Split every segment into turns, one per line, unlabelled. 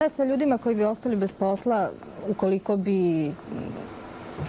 je sa ljudima koji bi ostali bez posla ukoliko bi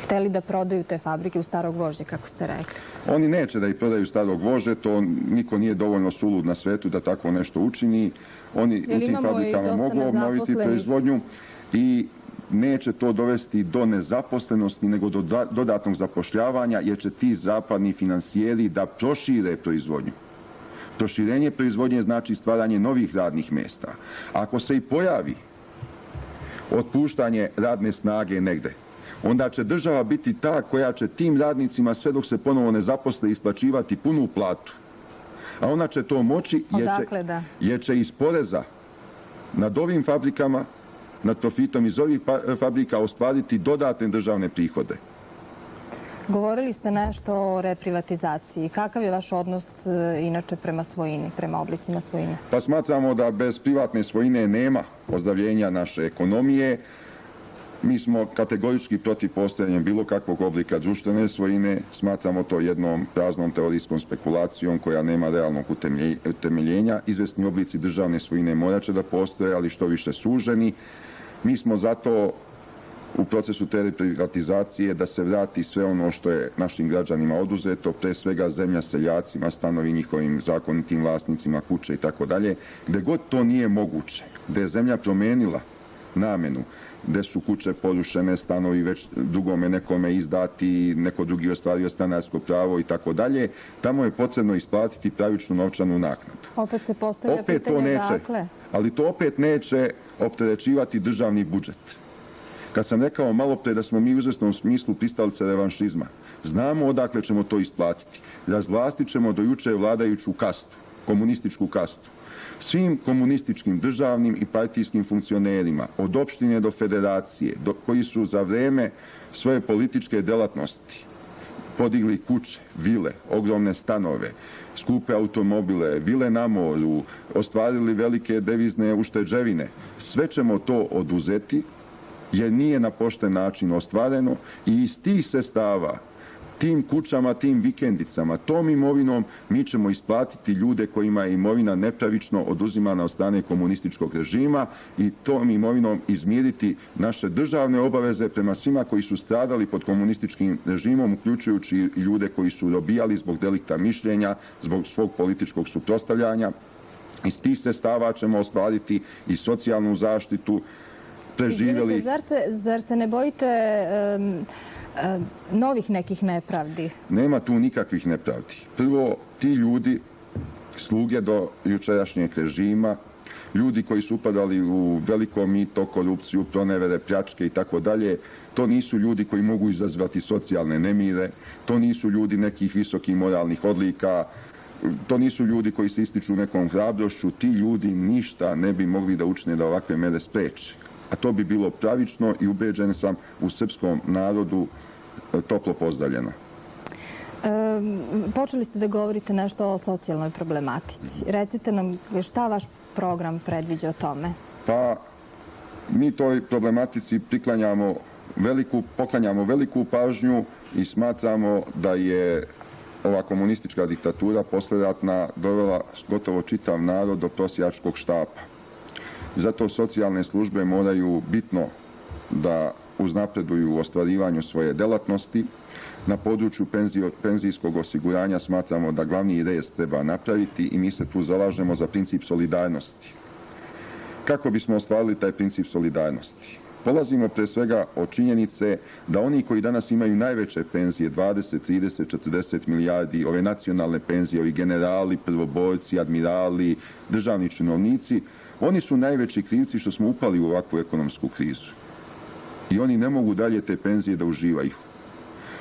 hteli da prodaju te fabrike u Starog Gvožđa, kako ste rekli?
Oni neće da ih prodaju Starog Gvožđa, to niko nije dovoljno sulud na svetu da tako nešto učini. Oni u tim fabrikama mogu obnoviti proizvodnju i neće to dovesti do nezaposlenosti, nego do dodatnog zapošljavanja, jer će ti zapadni finansijeri da prošire proizvodnju. Proširenje proizvodnje znači stvaranje novih radnih mjesta. Ako se i pojavi otpuštanje radne snage negde, onda će država biti ta koja će tim radnicima sve dok se ponovo ne zaposle isplaćivati punu platu. A ona će to moći jer će iz poreza nad ovim fabrikama, nad profitom iz ovih fabrika ostvariti dodatne državne prihode.
Govorili ste nešto o reprivatizaciji. Kakav je vaš odnos inače prema svojini, prema oblicima svojine?
Pa smatramo da bez privatne svojine nema ozdravljenja naše ekonomije. Mi smo kategorički protiv postojanja bilo kakvog oblika društvene svojine. Smatramo to jednom praznom teorijskom spekulacijom koja nema realnog utemeljenja. Izvesni oblici državne svojine morat će da postoje, ali što više suženi. Mi smo zato u procesu te reprivatizacije da se vrati sve ono što je našim građanima oduzeto, pre svega zemlja seljacima, stanovi njihovim zakonitim vlasnicima, kuće i tako dalje. Gde god to nije moguće, gde je zemlja promenila namenu, gde su kuće porušene, stanovi već drugome nekome izdati, neko drugi ostvario stanarsko pravo i tako dalje, tamo je potrebno isplatiti pravičnu novčanu naknadu.
Opet se postavlja pitanje dakle.
Ali to opet neće opterećivati državni budžet. Kad sam rekao malo pre da smo mi u izvesnom smislu pristalice revanšizma, znamo odakle ćemo to isplatiti. Razvlastit ćemo do juče vladajuću kastu, komunističku kastu. Svim komunističkim, državnim i partijskim funkcionerima, od opštine do federacije, koji su za vreme svoje političke delatnosti podigli kuće, vile, ogromne stanove, skupe automobile, vile na moru, ostvarili velike devizne ušteđevine, sve ćemo to oduzeti jer nije na pošten način ostvareno i iz tih sredstava, tim kućama, tim vikendicama, tom imovinom mi ćemo isplatiti ljude kojima je imovina nepravično oduzimana od strane komunističkog režima i tom imovinom izmiriti naše državne obaveze prema svima koji su stradali pod komunističkim režimom, uključujući i ljude koji su robijali zbog delikta mišljenja, zbog svog političkog suprotstavljanja. Iz tih sredstava ćemo ostvariti i socijalnu zaštitu, preživjeli.
Zar se ne bojite novih nekih nepravdi?
Nema tu nikakvih nepravdi. Prvo, ti ljudi, sluge do jučerašnjeg režima, ljudi koji su upadali u veliko mito, korupciju, pronevere, pljačke i tako dalje, to nisu ljudi koji mogu izazvati socijalne nemire, to nisu ljudi nekih visokih moralnih odlika, to nisu ljudi koji se ističu nekom hrabrošću, ti ljudi ništa ne bi mogli da učine da ovakve mere spreče. A to bi bilo pravično i ubeđen sam u srpskom narodu toplo pozdravljeno.
Počeli ste da govorite nešto o socijalnoj problematici. Recite nam šta vaš program predviđa o tome?
Pa mi toj problematici poklanjamo veliku pažnju i smatramo da je ova komunistička diktatura posleratna dovela gotovo čitav narod do prosjačkog štapa. Zato socijalne službe moraju bitno da uznapreduju u ostvarivanju svoje delatnosti. Na području penzijskog osiguranja smatramo da glavni rez treba napraviti i mi se tu zalažemo za princip solidarnosti. Kako bismo ostvarili taj princip solidarnosti? Polazimo pre svega od činjenice da oni koji danas imaju najveće penzije, 20, 30, 40 milijardi, ove nacionalne penzije, ovi generali, prvoborci, admirali, državni činovnici, oni su najveći krivci što smo upali u ovakvu ekonomsku krizu. I oni ne mogu dalje te penzije da uživaju.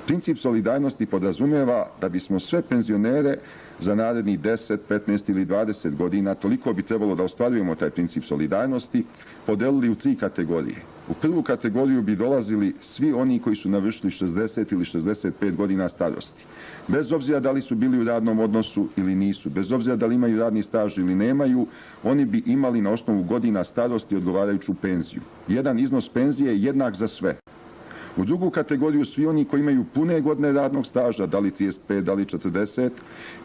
Princip solidarnosti podrazumeva da bismo sve penzionere za narednih 10, 15 ili 20 godina, toliko bi trebalo da ostvarujemo taj princip solidarnosti, podelili u 3 kategorije. U prvu kategoriju bi dolazili svi oni koji su navršili 60 ili 65 godina starosti. Bez obzira da li su bili u radnom odnosu ili nisu, bez obzira da li imaju radni staž ili nemaju, oni bi imali na osnovu godina starosti odgovarajuću penziju. Jedan iznos penzije je jednak za sve. U drugu kategoriju svi oni koji imaju pune godine radnog staža, da li 35, da li 40,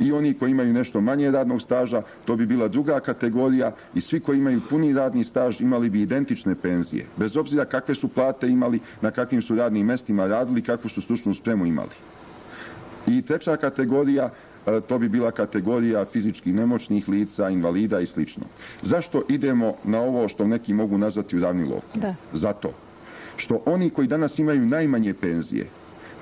i oni koji imaju nešto manje radnog staža, to bi bila druga kategorija, i svi koji imaju puni radni staž imali bi identične penzije, bez obzira kakve su plate imali, na kakvim su radnim mestima radili, kakvu su stručnu spremu imali. I treća kategorija, to bi bila kategorija fizički nemoćnih lica, invalida i sl. Zašto idemo na ovo što neki mogu nazvati uravnilovkom? Zato što oni koji danas imaju najmanje penzije,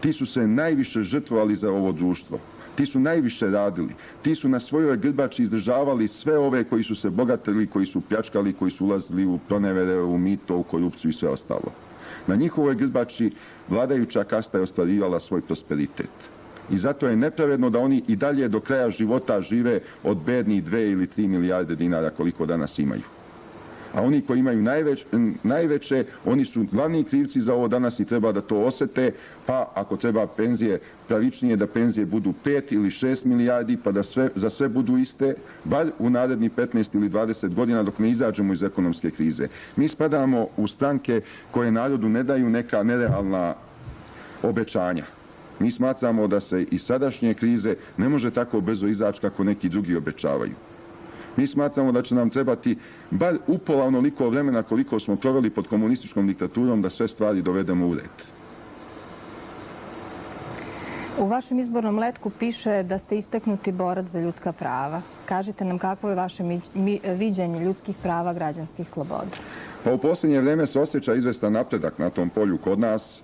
ti su se najviše žrtvovali za ovo društvo. Ti su najviše radili. Ti su na svojoj grbači izdržavali sve ove koji su se bogatili, koji su pljačkali, koji su ulazili u pronevere, u mito, u korupciju i sve ostalo. Na njihovoj grbači vladajuća kasta je ostvarivala svoj prosperitet. I zato je nepravedno da oni i dalje do kraja života žive od bednih 2 ili 3 milijarde dinara koliko danas imaju. A oni koji imaju najveće, oni su glavni krivci za ovo danas i treba da to osete, pa ako treba penzije pravičnije, da penzije budu 5 ili 6 milijardi, pa da za sve budu iste, bar u narednih 15 ili 20 godina dok ne izađemo iz ekonomske krize. Mi spadamo u stranke koje narodu ne daju neka nerealna obećanja. Mi smatramo da se iz sadašnje krize ne može tako brzo izaći kako neki drugi obećavaju. Mi smatramo da će nam trebati bar upola onoliko vremena koliko smo proveli pod komunističkom diktaturom da sve stvari dovedemo u red.
U vašem izbornom letku piše da ste istaknuti borac za ljudska prava. Kažite nam kakvo je vaše viđenje ljudskih prava, građanskih sloboda?
Pa u posljednje vrijeme se osjeća izvestan napredak na tom polju kod nas.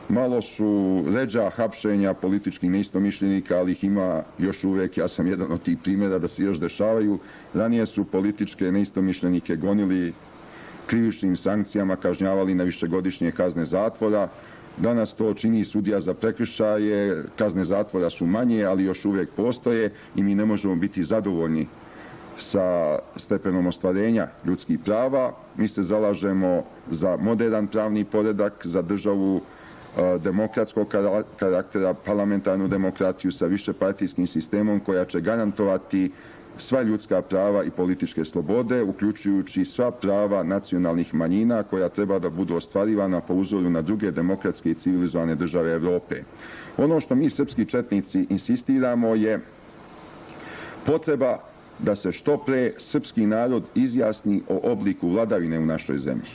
Malo su ređa hapšenja političkih neistomišljenika, ali ih ima još uvijek. Ja sam jedan od tih primjera da se još dešavaju. Ranije su političke neistomišljenike gonili krivičnim sankcijama, kažnjavali na višegodišnje kazne zatvora. Danas to čini sudija za prekršaje, kazne zatvora su manje, ali još uvijek postoje i mi ne možemo biti zadovoljni sa stepenom ostvarenja ljudskih prava. Mi se zalažemo za modern pravni poredak, za državu demokratskog karaktera, parlamentarnu demokratiju sa višepartijskim sistemom koja će garantovati sva ljudska prava i političke slobode, uključujući sva prava nacionalnih manjina koja treba da budu ostvarivana po uzoru na druge demokratske i civilizovane države Evrope. Ono što mi srpski četnici insistiramo je potreba da se što pre srpski narod izjasni o obliku vladavine u našoj zemlji.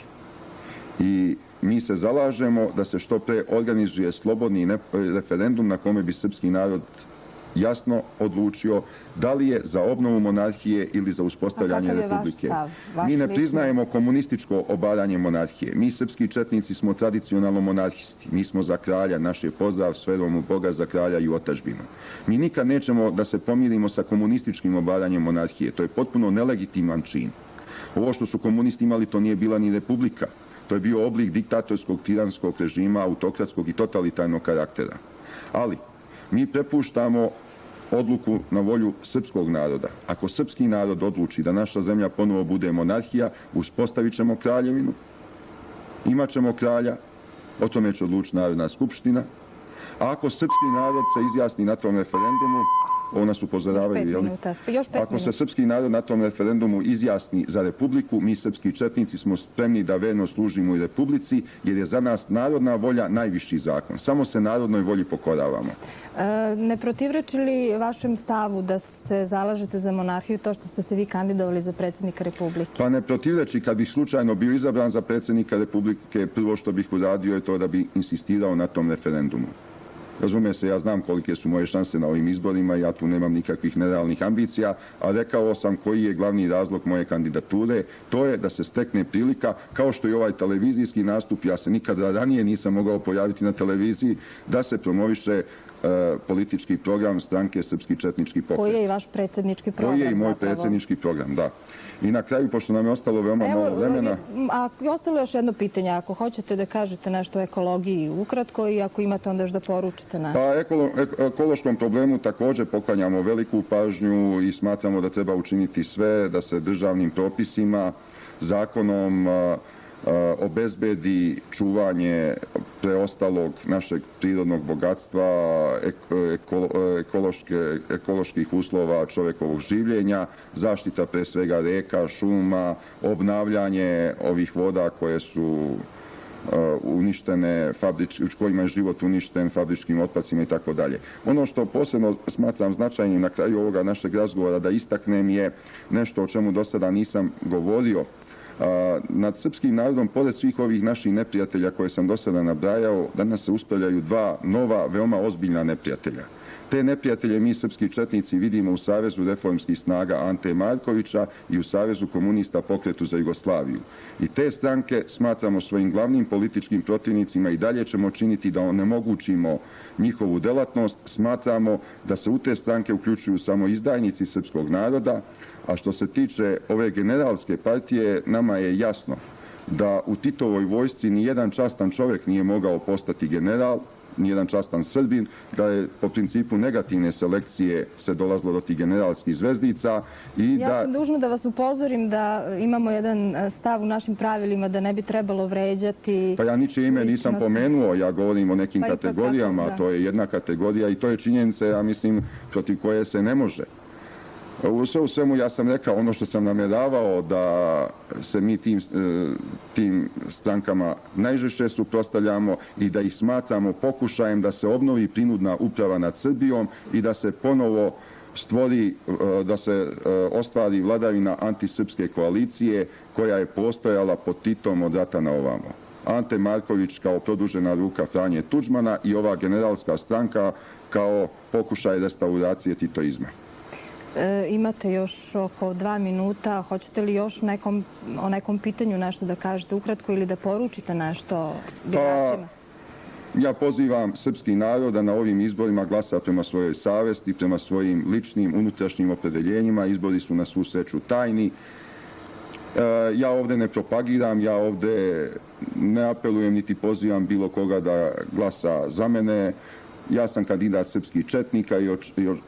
I mi se zalažemo da se što pre organizuje slobodni referendum na kome bi srpski narod jasno odlučio da li je za obnovu monarhije ili za uspostavljanje republike. Mi ne priznajemo komunističko obaranje monarhije. Mi srpski četnici smo tradicionalno monarhisti. Mi smo za kralja, naš je pozdrav s verom u Boga, za kralja i otadžbinu. Mi nikad nećemo da se pomirimo sa komunističkim obaranjem monarhije. To je potpuno nelegitiman čin. Ovo što su komunisti imali, to nije bila ni republika. To je bio oblik diktatorskog, tiranskog režima, autokratskog i totalitarnog karaktera. Ali mi prepuštamo odluku na volju srpskog naroda. Ako srpski narod odluči da naša zemlja ponovo bude monarhija, uspostavit ćemo kraljevinu, imat ćemo kralja, o tome će odlučiti Narodna skupština. A ako srpski narod se izjasni na tom referendumu, ovo nas upozoravaju, jel? Ako se srpski narod na tom referendumu izjasni za republiku, mi srpski četnici smo spremni da verno služimo i republici, jer je za nas narodna volja najviši zakon. Samo se narodnoj volji pokoravamo.
Ne protivreči li vašem stavu da se zalažete za monarhiju to što ste se vi kandidovali za predsjednika Republike?
Pa ne protivreči. Kad bih slučajno bio izabran za predsjednika Republike, prvo što bih uradio je to da bih insistirao na tom referendumu. Razume se, ja znam kolike su moje šanse na ovim izborima, ja tu nemam nikakvih nerealnih ambicija, a rekao sam koji je glavni razlog moje kandidature, to je da se stekne prilika, kao što i ovaj televizijski nastup, ja se nikada ranije nisam mogao pojaviti na televiziji, da se promoviše politički program stranke Srpski četnički pokret.
Koji je i vaš predsjednički program?
Koji je i moj predsjednički program, da. I na kraju, pošto nam je ostalo veoma malo vremena...
A ostalo još jedno pitanje. Ako hoćete da kažete nešto o ekologiji ukratko i ako imate onda još da poručite nešto.
Pa ekološkom problemu također poklanjamo veliku pažnju i smatramo da treba učiniti sve da se državnim propisima, zakonom obezbedi čuvanje preostalog našeg prirodnog bogatstva, ekoloških uslova čovjekovog življenja, zaštita pre svega reka, šuma, obnavljanje ovih voda koje su uništene u kojima je život uništen fabričkim otpacima i tako dalje. Ono što posebno smatram značajnim na kraju ovoga našeg razgovora da istaknem je nešto o čemu do sada nisam govorio. Nad srpskim narodom, pored svih ovih naših neprijatelja koje sam do sada nabrajao, danas se uspravljaju dva nova, veoma ozbiljna neprijatelja. Te neprijatelje mi, srpski četnici, vidimo u Savezu reformskih snaga Ante Markovića i u Savezu komunista Pokretu za Jugoslaviju. I te stranke smatramo svojim glavnim političkim protivnicima i dalje ćemo činiti da onemogućimo njihovu delatnost. Smatramo da se u te stranke uključuju samo izdajnici srpskog naroda, a što se tiče ove generalske partije, nama je jasno da u Titovoj vojsci nijedan častan čovjek nije mogao postati general, nijedan častan Srbin, da je po principu negativne selekcije se dolazilo do tih generalskih zvezdica.
Ja sam dužna da vas upozorim da imamo jedan stav u našim pravilima da ne bi trebalo vređati.
Pa ja ničije ime nisam pomenuo, ja govorim o nekim kategorijama, to je jedna kategorija i to je činjenica, ja mislim, protiv koje se ne može. U svemu ja sam rekao ono što sam namjeravao da se mi tim strankama najžešće suprotstavljamo i da ih smatramo pokušajem da se obnovi prinudna uprava nad Srbijom i da se ponovo stvori, da se ostvari vladavina antisrpske koalicije koja je postojala pod Titom od rata na ovamo. Ante Marković kao produžena ruka Franje Tuđmana i ova generalska stranka kao pokušaj restauracije titoizma.
Imate još oko 2 minuta. Hoćete li još o nekom pitanju nešto da kažete ukratko ili da poručite nešto biračima?
Ja pozivam srpski narod da na ovim izborima glasa prema svojoj savesti, prema svojim ličnim unutrašnjim opredeljenjima. Izbori su na svu sreću tajni. Ja ovdje ne propagiram, ja ovdje ne apelujem niti pozivam bilo koga da glasa za mene. Ja sam kandidat srpskih četnika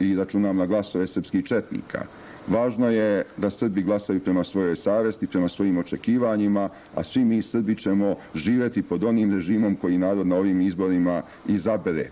i računam na glasove srpskih četnika. Važno je da Srbi glasaju prema svojoj savesti, prema svojim očekivanjima, a svi mi Srbi ćemo živjeti pod onim režimom koji narod na ovim izborima izabere.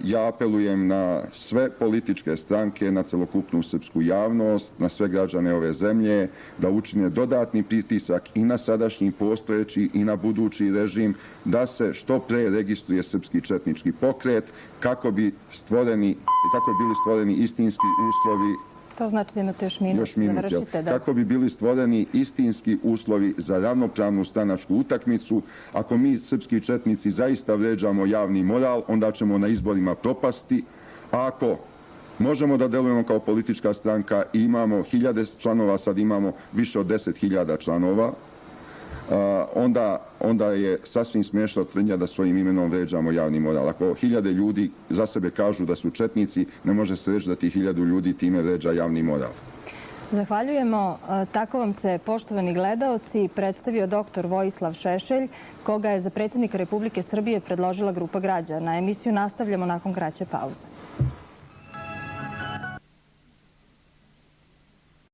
Ja apelujem na sve političke stranke, na celokupnu srpsku javnost, na sve građane ove zemlje, da učine dodatni pritisak i na sadašnji postojeći i na budući režim, da se što pre registruje srpski četnički pokret, kako bi bili stvoreni istinski uslovi.
To znači da imate još minut, završite.
Kako bi bili stvoreni istinski uslovi za ravnopravnu stranačku utakmicu. Ako mi, srpski četnici, zaista vređamo javni moral, onda ćemo na izborima propasti. A ako možemo da delujemo kao politička stranka i imamo 1000 članova, sad imamo više od 10.000 članova, onda je sasvim smiješna tvrdnja da svojim imenom vređamo javni moral. Ako 1000 ljudi za sebe kažu da su četnici, ne može se reći da ti 1000 ljudi time vređa javni moral.
Zahvaljujemo. Tako vam se, poštovani gledaoci, predstavio dr. Vojislav Šešelj, koga je za predsjednika Republike Srbije predložila grupa građana. Emisiju nastavljamo nakon kraće pauze.